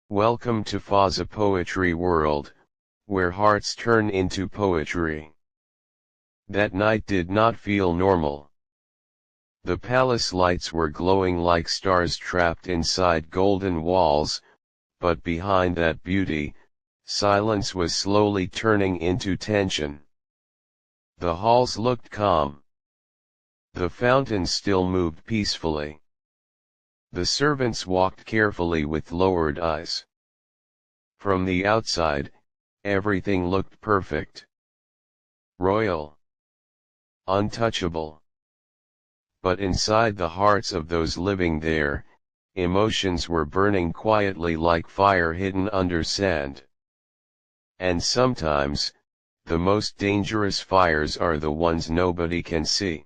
Welcome to Fazza Poetry World, where hearts turn into poetry. That night did not feel normal. The palace lights were glowing like stars trapped inside golden walls, but behind that beauty, silence was slowly turning into tension. The halls looked calm. The fountains still moved peacefully. The servants walked carefully with lowered eyes. From the outside, everything looked perfect. Royal. Untouchable. But inside the hearts of those living there, emotions were burning quietly like fire hidden under sand. And sometimes, the most dangerous fires are the ones nobody can see.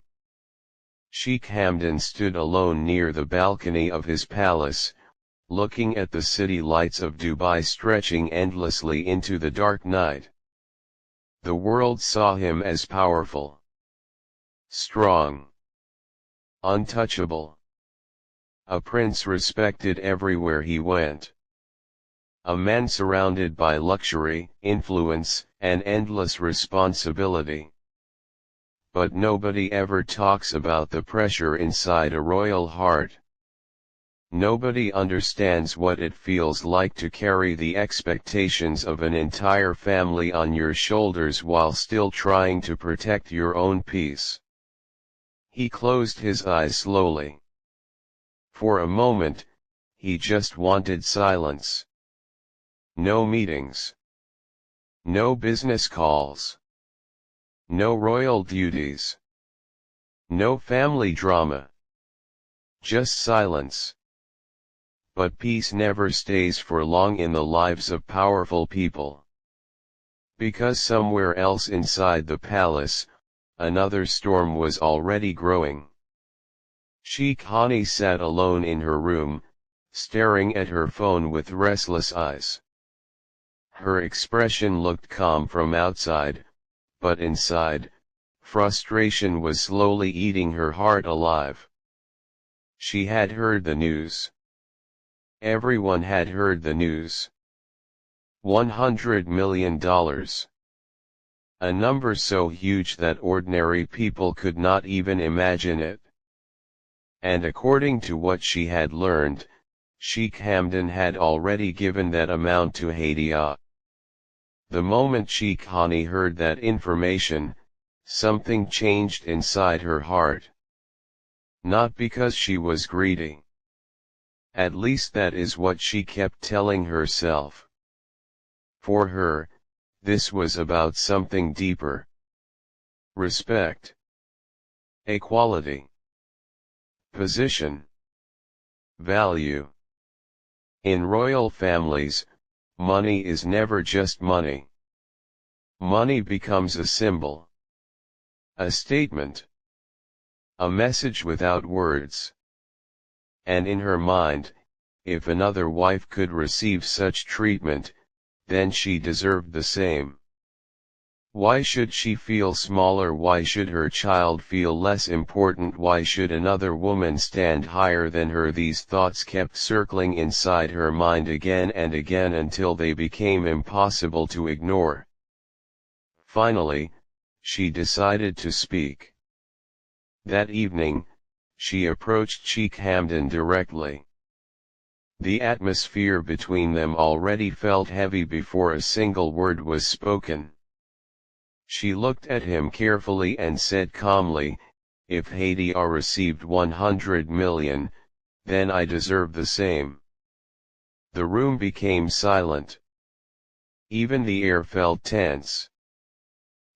Sheikh Hamdan stood alone near the balcony of his palace, looking at the city lights of Dubai stretching endlessly into the dark night. The world saw him as powerful, strong, untouchable. A prince respected everywhere he went. A man surrounded by luxury, influence, and endless responsibility. But nobody ever talks about the pressure inside a royal heart. Nobody understands what it feels like to carry the expectations of an entire family on your shoulders while still trying to protect your own peace. He closed his eyes slowly. For a moment, he just wanted silence. No meetings. No business calls. No royal duties. No family drama. Just silence. But peace never stays for long in the lives of powerful people. Because somewhere else inside the palace, another storm was already growing. Sheikh Hani sat alone in her room, staring at her phone with restless eyes. Her expression looked calm from outside, but inside, frustration was slowly eating her heart alive. She had heard the news. Everyone had heard the news. $100 million. A number so huge that ordinary people could not even imagine it. And according to what she had learned, Sheikh Hamdan had already given that amount to Hadia. The moment Sheikh Hani heard that information, something changed inside her heart. Not because she was greedy. At least that is what she kept telling herself. For her, this was about something deeper. Respect. Equality. Position. Value. In royal families, money is never just money. Money becomes a symbol. A statement. A message without words. And in her mind, if another wife could receive such treatment, then she deserved the same. Why should she feel smaller? Why should her child feel less important? Why should another woman stand higher than her? These thoughts kept circling inside her mind again and again until they became impossible to ignore. Finally, she decided to speak. That evening, she approached Sheikh Hamdan directly. The atmosphere between them already felt heavy before a single word was spoken. She looked at him carefully and said calmly, "If Hadia received 100 million, then I deserve the same." The room became silent. Even the air felt tense.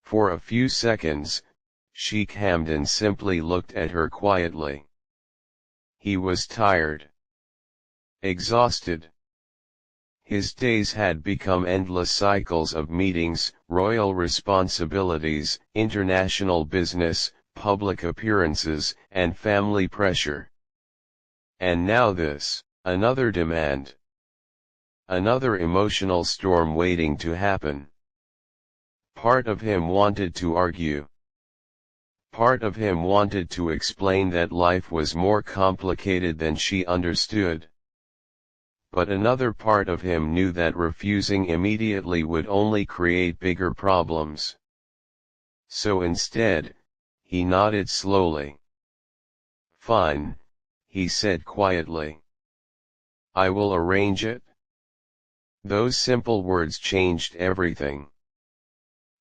For a few seconds, Sheikh Hamdan simply looked at her quietly. He was tired. Exhausted. His days had become endless cycles of meetings, royal responsibilities, international business, public appearances, and family pressure. And now this, another demand. Another emotional storm waiting to happen. Part of him wanted to argue. Part of him wanted to explain that life was more complicated than she understood. but another part of him knew that refusing immediately would only create bigger problems. So instead, he nodded slowly. "Fine," he said quietly. "I will arrange it." Those simple words changed everything.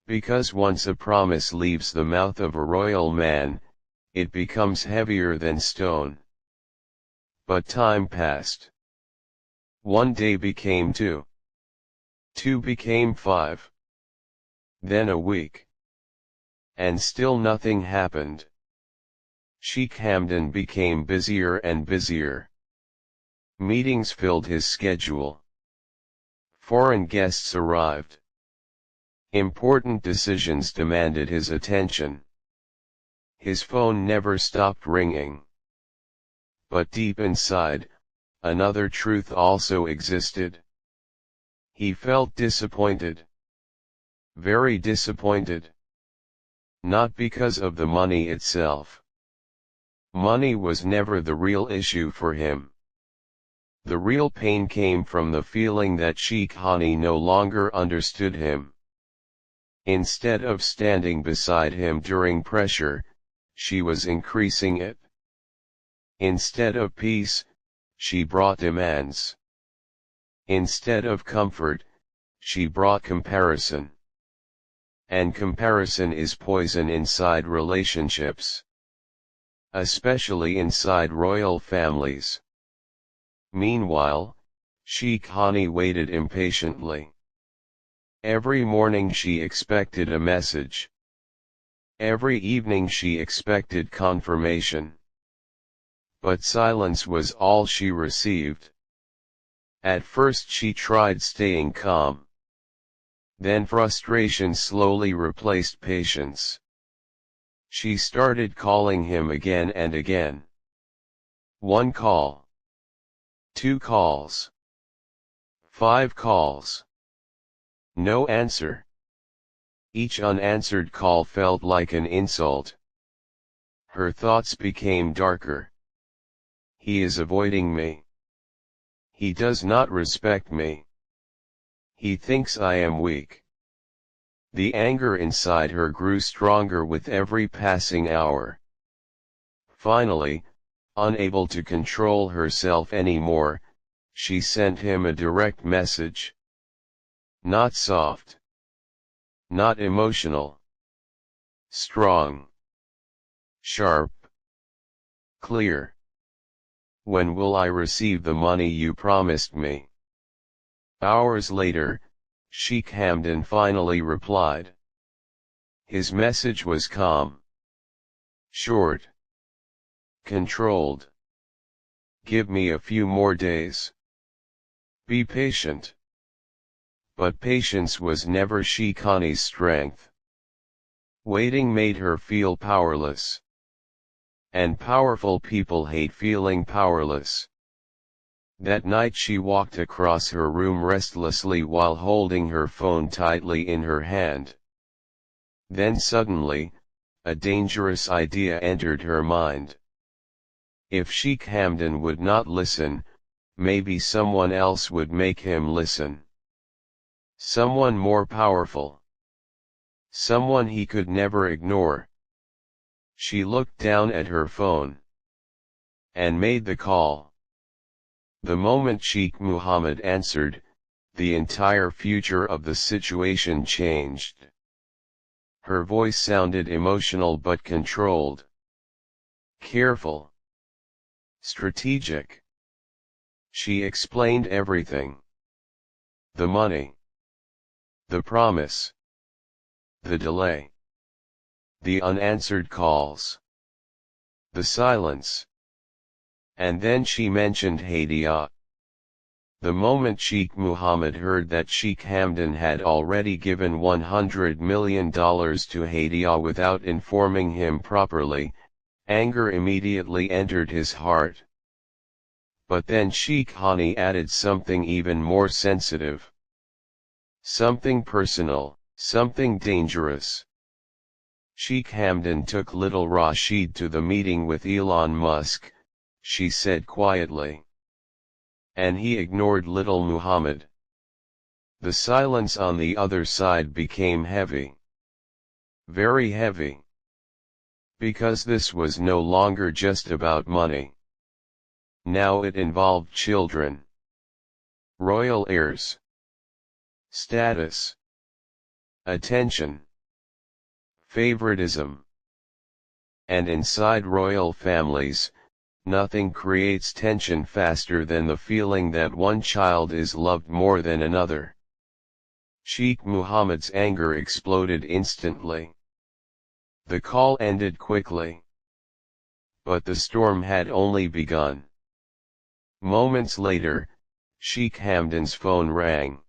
Because once a promise leaves the mouth of a royal man, it becomes heavier than stone. But time passed. One day became 2. 2 became 5. Then a week. And still nothing happened. Sheikh Hamdan became busier and busier. Meetings filled his schedule. Foreign guests arrived. Important decisions demanded his attention. His phone never stopped ringing. But deep inside, another truth also existed. He felt disappointed. Very disappointed. Not because of the money itself. Money was never the real issue for him. The real pain came from the feeling that Sheikh Hani no longer understood him. Instead of standing beside him during pressure, she was increasing it. Instead of peace, she brought demands. Instead of comfort, she brought comparison. And comparison is poison inside relationships. Especially inside royal families. Meanwhile, Sheikh Hani waited impatiently. Every morning she expected a message. Every evening she expected confirmation. But silence was all she received. At first she tried staying calm. Then frustration slowly replaced patience. She started calling him again and again. 1 call. 2 calls. 5 calls. No answer. Each unanswered call felt like an insult. Her thoughts became darker. He is avoiding me. He does not respect me. He thinks I am weak. The anger inside her grew stronger with every passing hour. Finally, unable to control herself anymore, she sent him a direct message. Not soft. Not emotional. Strong. Sharp. Clear. When will I receive the money you promised me? Hours later, Sheikh Hamdan finally replied. His message was calm. Short. Controlled. Give me a few more days. Be patient. But patience was never Sheikh Hani's strength. Waiting made her feel powerless. And powerful people hate feeling powerless. That night she walked across her room restlessly while holding her phone tightly in her hand. Then suddenly, a dangerous idea entered her mind. If Sheikh Hamdan would not listen, maybe someone else would make him listen. Someone more powerful. Someone he could never ignore. She looked down at her phone. And made the call. The moment Sheikh Mohammed answered, the entire future of the situation changed. Her voice sounded emotional but controlled. Careful. Strategic. She explained everything. The money. The promise. The delay. The unanswered calls. The silence. And then she mentioned Hadia. The moment Sheikh Mohammed heard that Sheikh Hamdan had already given $100 million to Hadia without informing him properly, anger immediately entered his heart. But then Sheikh Hani added something even more sensitive. Something personal, something dangerous. Sheikh Hamdan took little Rashid to the meeting with Elon Musk, she said quietly. and he ignored little Muhammad. The silence on the other side became heavy. Very heavy. Because this was no longer just about money. Now it involved children. Royal heirs. Status. Attention. Favoritism. And inside royal families, nothing creates tension faster than the feeling that one child is loved more than another. Sheikh Muhammad's anger exploded instantly. The call ended quickly. But the storm had only begun. Moments later, Sheikh Hamdan's phone rang.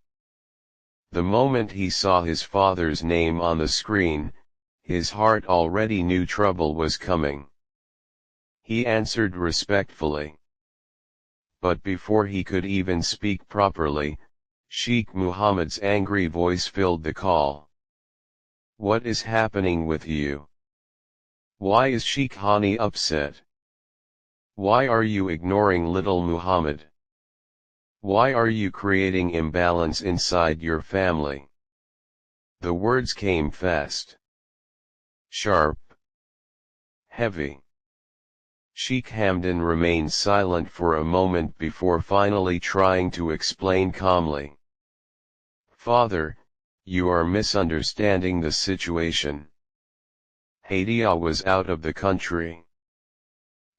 The moment he saw his father's name on the screen, his heart already knew trouble was coming. He answered respectfully. But before he could even speak properly, Sheikh Muhammad's angry voice filled the call. What is happening with you? Why is Sheikh Hani upset? Why are you ignoring little Muhammad? Why are you creating imbalance inside your family? The words came fast. Sharp. Heavy. Sheikh Hamdan remained silent for a moment before finally trying to explain calmly. Father, you are misunderstanding the situation. Hadia was out of the country.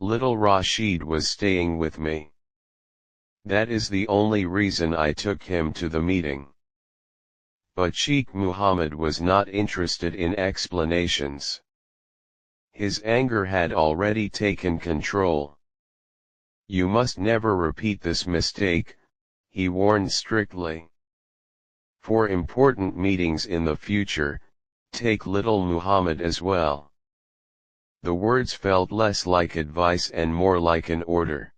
Little Rashid was staying with me. That is the only reason I took him to the meeting. But Sheikh Muhammad was not interested in explanations. His anger had already taken control. You must never repeat this mistake, he warned strictly. For important meetings in the future, take little Muhammad as well. The words felt less like advice and more like an order.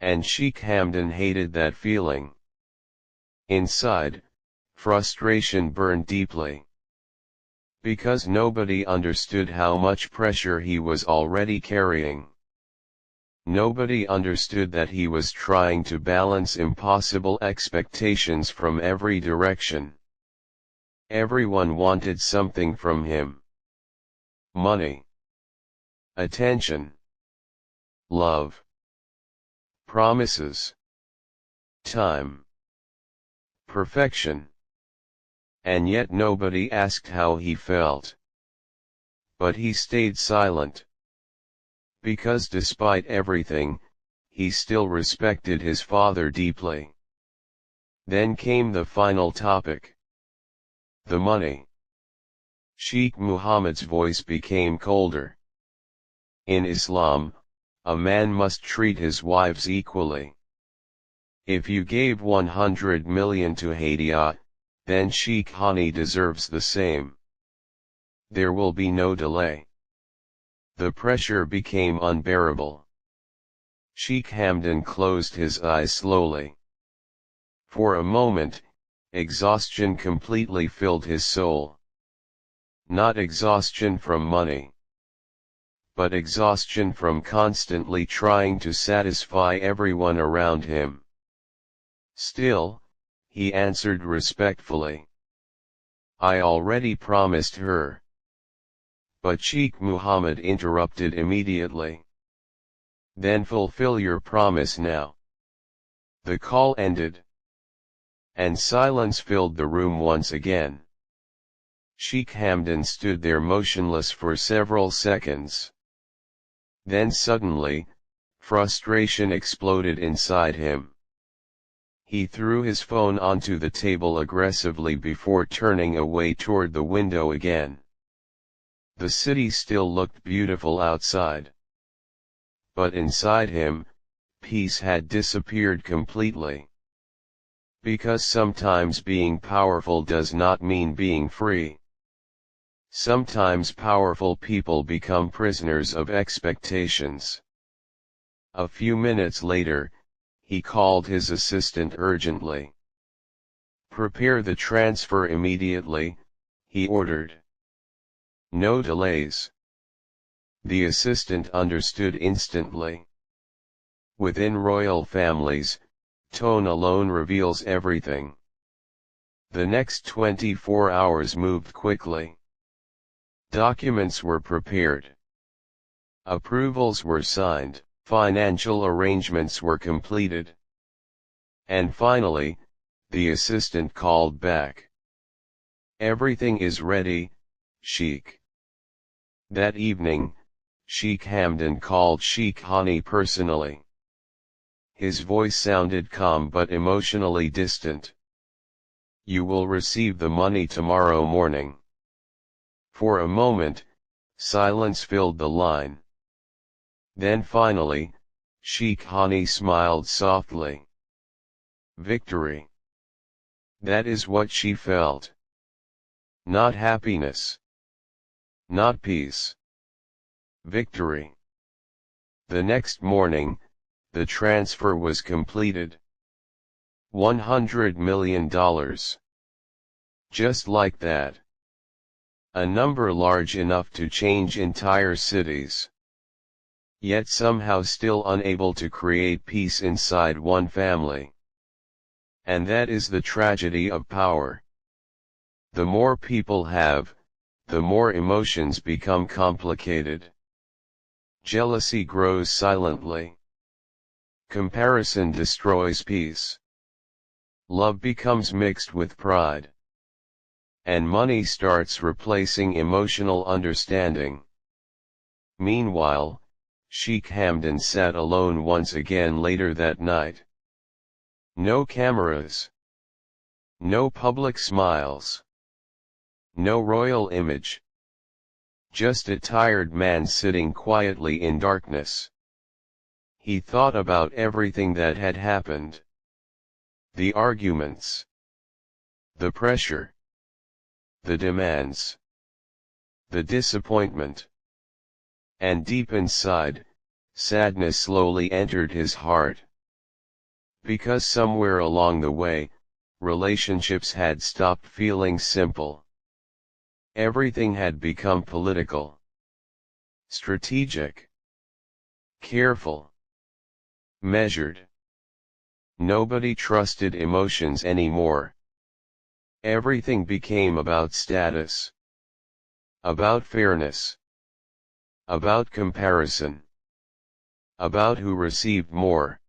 And Sheikh Hamdan hated that feeling. Inside, frustration burned deeply. Because nobody understood how much pressure he was already carrying. Nobody understood that he was trying to balance impossible expectations from every direction. Everyone wanted something from him. Money. Attention. Love. Promises. Time. Perfection. And yet nobody asked how he felt. But he stayed silent. Because despite everything, he still respected his father deeply. Then came the final topic. The money. Sheikh Muhammad's voice became colder. In Islam, a man must treat his wives equally. If you gave 100 million to Hadia, then Sheikh Hani deserves the same. There will be no delay. The pressure became unbearable. Sheikh Hamdan closed his eyes slowly. For a moment, exhaustion completely filled his soul. Not exhaustion from money, but exhaustion from constantly trying to satisfy everyone around him. Still, he answered respectfully. I already promised her. But Sheikh Muhammad interrupted immediately. Then fulfill your promise now. The call ended. And silence filled the room once again. Sheikh Hamdan stood there motionless for several seconds. Then suddenly, frustration exploded inside him. He threw his phone onto the table aggressively before turning away toward the window again. The city still looked beautiful outside. But inside him, peace had disappeared completely. Because sometimes being powerful does not mean being free. Sometimes powerful people become prisoners of expectations. A few minutes later, he called his assistant urgently. Prepare the transfer immediately, he ordered. No delays. The assistant understood instantly. Within royal families, Tone alone reveals everything. The next 24 hours moved quickly. Documents were prepared. Approvals were signed, financial arrangements were completed. And finally, the assistant called back. Everything is ready, Sheikh. That evening, Sheikh Hamdan called Sheikh Hani personally. His voice sounded calm but emotionally distant. You will receive the money tomorrow morning. For a moment, silence filled the line. Then finally, Sheikh Hani smiled softly. Victory. That is what she felt. Not happiness. Not peace. Victory. The next morning, the transfer was completed. $100 million. Just like that. A number large enough to change entire cities. Yet somehow still unable to create peace inside one family. And that is the tragedy of power. The more people have, the more emotions become complicated. Jealousy grows silently. Comparison destroys peace. Love becomes mixed with pride. And money starts replacing emotional understanding. Meanwhile, Sheikh Hamdan sat alone once again later that night. No cameras. No public smiles. No royal image. Just a tired man sitting quietly in darkness. He thought about everything that had happened. The arguments. The pressure. The demands. The disappointment. And deep inside, sadness slowly entered his heart. Because somewhere along the way, relationships had stopped feeling simple. Everything had become political. Strategic. Careful. Measured. Nobody trusted emotions anymore. Everything became about status. About fairness. About comparison. About who received more.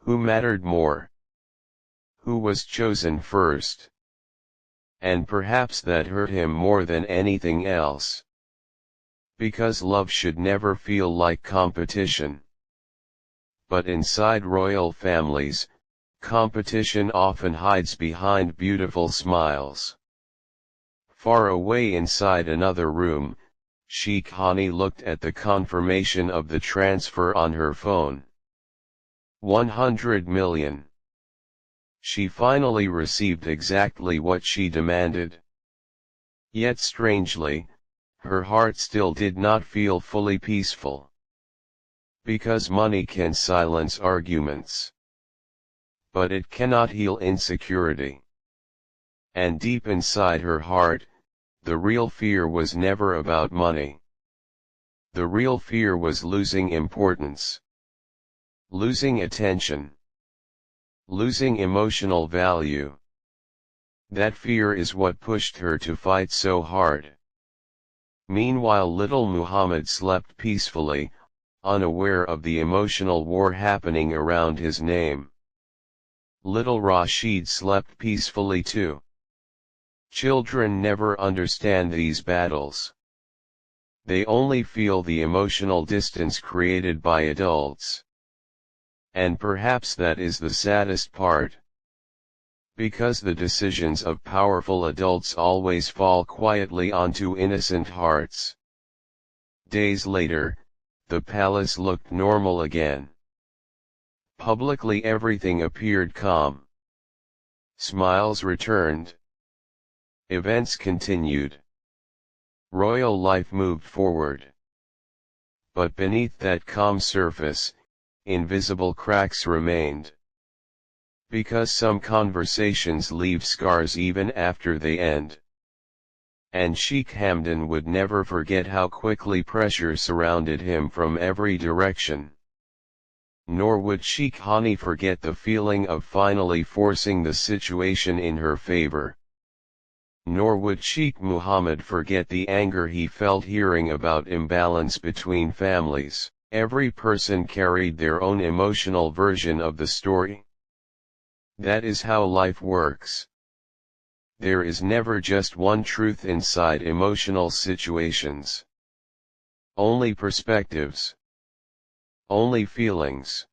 Who mattered more. Who was chosen first. And perhaps that hurt him more than anything else. Because love should never feel like competition. But inside royal families, competition often hides behind beautiful smiles. Far away inside another room, Sheikh Hani looked at the confirmation of the transfer on her phone. 100 million. She finally received exactly what she demanded. Yet strangely, her heart still did not feel fully peaceful. Because money can silence arguments. But it cannot heal insecurity. And deep inside her heart, the real fear was never about money. The real fear was losing importance. Losing attention. Losing emotional value. That fear is what pushed her to fight so hard. Meanwhile little Mohammed slept peacefully, unaware of the emotional war happening around his name. Little Rashid slept peacefully too. Children never understand these battles. They only feel the emotional distance created by adults. And perhaps that is the saddest part. Because the decisions of powerful adults always fall quietly onto innocent hearts. Days later, the palace looked normal again. Publicly everything appeared calm. Smiles returned. Events continued. Royal life moved forward. But beneath that calm surface, invisible cracks remained. Because some conversations leave scars even after they end. And Sheikh Hamdan would never forget how quickly pressure surrounded him from every direction. Nor would Sheikh Hani forget the feeling of finally forcing the situation in her favor. Nor would Sheikh Mohammed forget the anger he felt hearing about imbalance between families. Every person carried their own emotional version of the story. That is how life works. There is never just one truth inside emotional situations. Only perspectives. Only feelings.